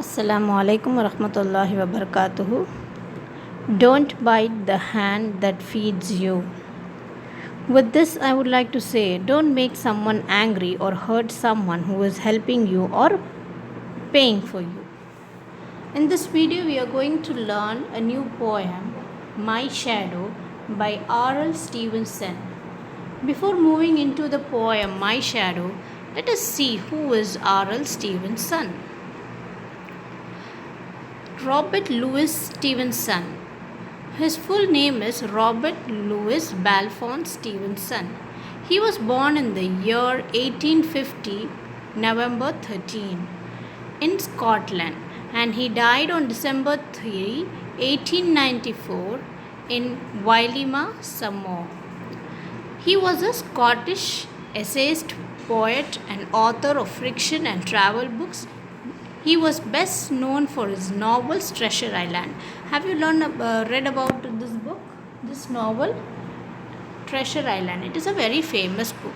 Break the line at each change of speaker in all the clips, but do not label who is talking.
Assalamu alaikum wa rahmatullahi wa barakatuhu. Don't bite the hand that feeds you. With this, I would like to say don't make someone angry or hurt someone who is helping you or paying for you. In this video, we are going to learn a new poem, My Shadow, by R.L. Stevenson. Before moving into the poem My Shadow, let us see who is R.L. Stevenson. Robert Louis Stevenson. His full name is Robert Louis Balfour Stevenson. He was born in the year 1850, November 13, in Scotland, and he died on December 3, 1894, in Wailima, Samoa. He was a Scottish essayist, poet, and author of fiction and travel books. He was best known for his novels Treasure Island. Have you read about this book, this novel, Treasure Island? It is a very famous book.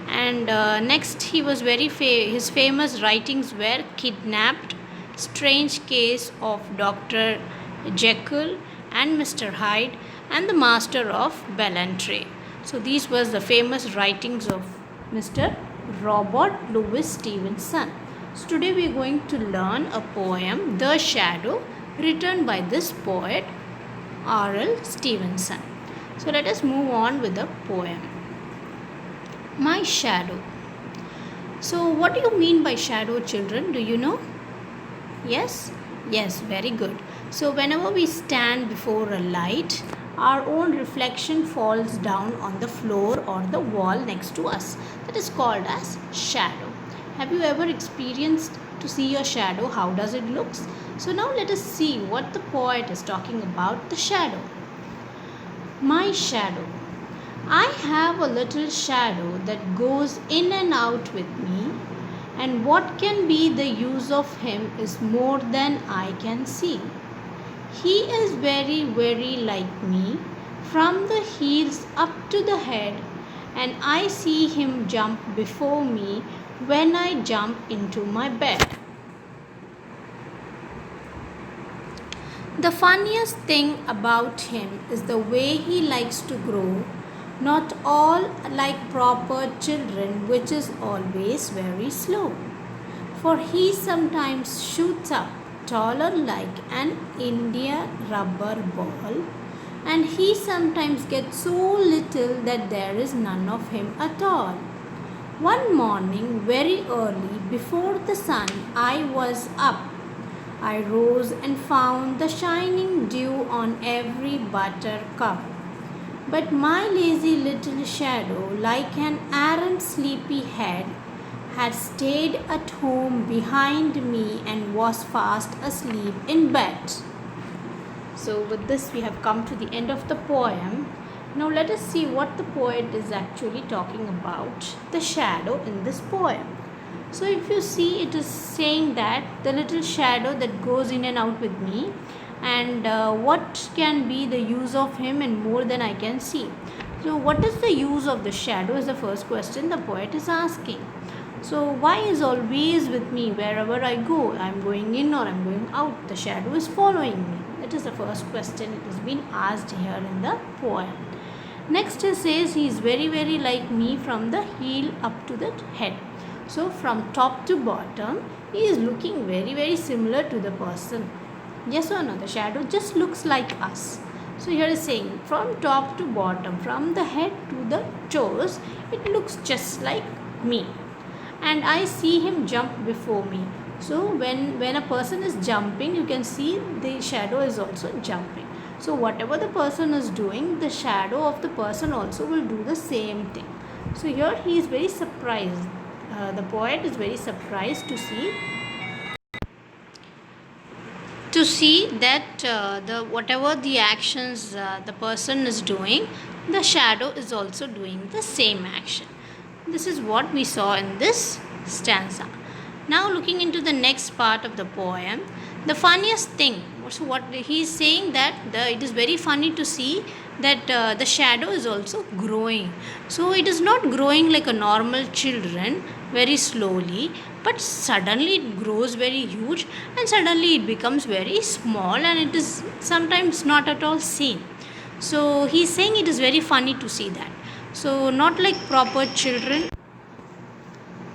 And next, he was his famous writings were Kidnapped, Strange Case of Dr. Jekyll and Mr. Hyde, and The Master of Ballantrae. So these was the famous writings of Mr. Robert Louis Stevenson. So today we are going to learn a poem, The Shadow, written by this poet R.L. Stevenson. So let us move on with the poem. My Shadow. So what do you mean by shadow, children? Do you know? Yes? Yes, very good. So whenever we stand before a light, our own reflection falls down on the floor or the wall next to us. That is called as shadow. Have you ever experienced to see your shadow? How does it look? So now let us see what the poet is talking about the shadow. My shadow. I have a little shadow that goes in and out with me, and what can be the use of him is more than I can see. He is very, very like me, from the heels up to the head, and I see him jump before me when I jump into my bed. The funniest thing about him is the way he likes to grow, not all like proper children, which is always very slow. For he sometimes shoots up taller like an India rubber ball, and he sometimes gets so little that there is none of him at all. One morning, very early, before the sun, I was up. I rose and found the shining dew on every buttercup. But my lazy little shadow, like an errant sleepy head, had stayed at home behind me and was fast asleep in bed. So, with this, we have come to the end of the poem. Now, let us see what the poet is actually talking about the shadow in this poem. So, if you see, it is saying that the little shadow that goes in and out with me, and what can be the use of him, and more than I can see. So, what is the use of the shadow is the first question the poet is asking. So, why is always with me wherever I go? I am going in or I am going out. The shadow is following me. That is the first question it has been asked here in the poem. Next it says he is very, very like me from the heel up to the head. So from top to bottom, he is looking very, very similar to the person. Yes or no? The shadow just looks like us. So here is saying from top to bottom, from the head to the toes, it looks just like me. And I see him jump before me. So when a person is jumping, you can see the shadow is also jumping. So whatever the person is doing, the shadow of the person also will do the same thing. So here he is very surprised. The poet is very surprised to see that the whatever the actions the person is doing, the shadow is also doing the same action. This is what we saw in this stanza. Now looking into the next part of the poem, the funniest thing. So what he is saying that it is very funny to see that the shadow is also growing. So it is not growing like a normal children very slowly, but suddenly it grows very huge and suddenly it becomes very small and it is sometimes not at all seen. So he's saying it is very funny to see that. So not like proper children.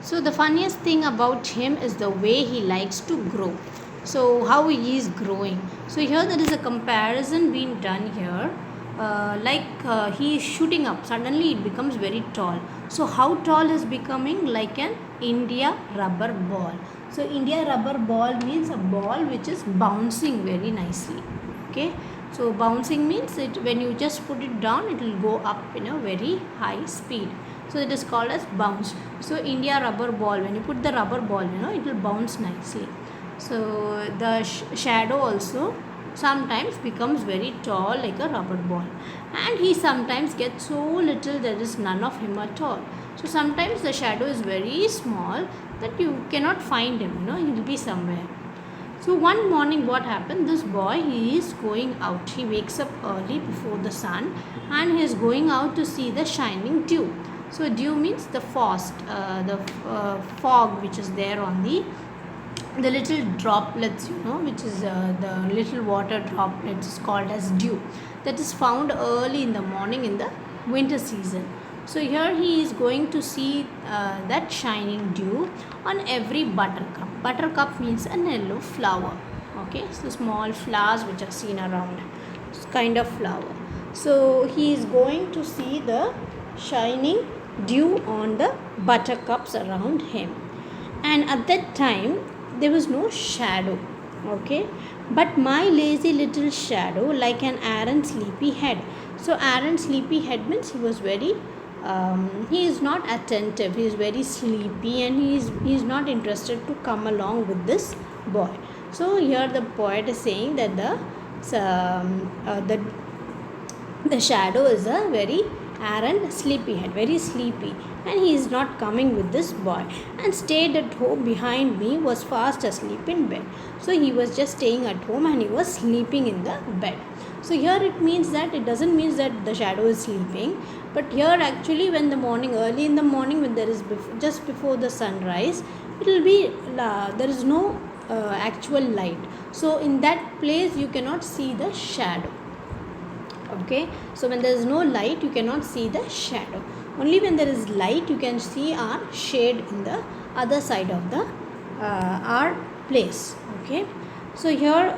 So the funniest thing about him is the way he likes to grow. So how he is growing. So here there is a comparison being done here. He is shooting up. Suddenly it becomes very tall. So how tall is becoming? Like an India rubber ball. So India rubber ball means a ball which is bouncing very nicely. Okay. So bouncing means it when you just put it down, it will go up in a very high speed. So it is called as bounce. So India rubber ball, when you put the rubber ball, it will bounce nicely. So the shadow also sometimes becomes very tall like a rubber ball, and he sometimes gets so little there is none of him at all. So sometimes the shadow is very small that you cannot find him, he will be somewhere. So one morning what happened, this boy, he is going out. He wakes up early before the sun and he is going out to see the shining dew. So dew means the frost, the fog which is there on the little droplets, which is the little water droplets is called as dew. That is found early in the morning in the winter season. So here he is going to see that shining dew on every buttercup. Buttercup means an yellow flower. Okay, so small flowers which are seen around. It's kind of flower. So he is going to see the shining dew on the buttercups around him. And at that time there was no shadow. Okay, but my lazy little shadow like an Aaron sleepy head. So Aaron sleepy head means he was very he is not attentive, he is very sleepy and he is not interested to come along with this boy. So here the poet is saying that the shadow is a very Aaron sleepyhead, very sleepy, and he is not coming with this boy, and stayed at home behind me, was fast asleep in bed. So he was just staying at home and he was sleeping in the bed. So here it means that it doesn't mean that the shadow is sleeping, but here actually when the morning, early in the morning, when there is just before the sunrise, it will be there is no actual light. So in that place you cannot see the shadow. Okay, so when there is no light you cannot see the shadow. Only when there is light you can see our shade in the other side of the our place. Okay, so here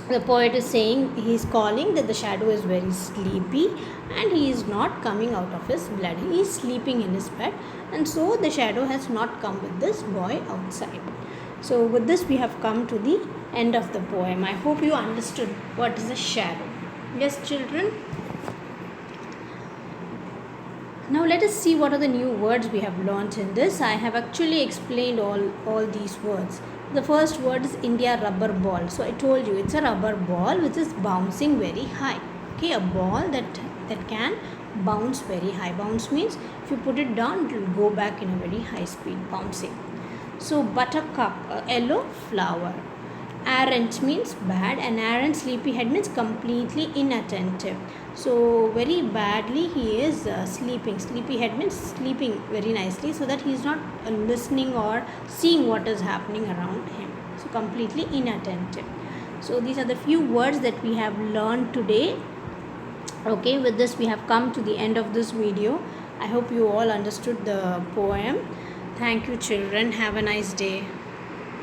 the poet is saying, he is calling that the shadow is very sleepy and he is not coming out of his bed. He is sleeping in his bed, and so the shadow has not come with this boy outside. So with this we have come to the end of the poem. I hope you understood what is a shadow. Yes, children. Now let us see what are the new words we have learnt in this. I have actually explained all these words. The first word is India rubber ball. So I told you it's a rubber ball which is bouncing very high. Okay, a ball that can bounce very high. Bounce means if you put it down, it will go back in a very high speed, bouncing. So buttercup, a yellow flower. Errant means bad, and errant sleepyhead means completely inattentive. So very badly he is sleeping. Sleepyhead means sleeping very nicely, so that he is not listening or seeing what is happening around him. So completely inattentive. So these are the few words that we have learned today. Okay, with this we have come to the end of this video. I hope you all understood the poem. Thank you, children. Have a nice day.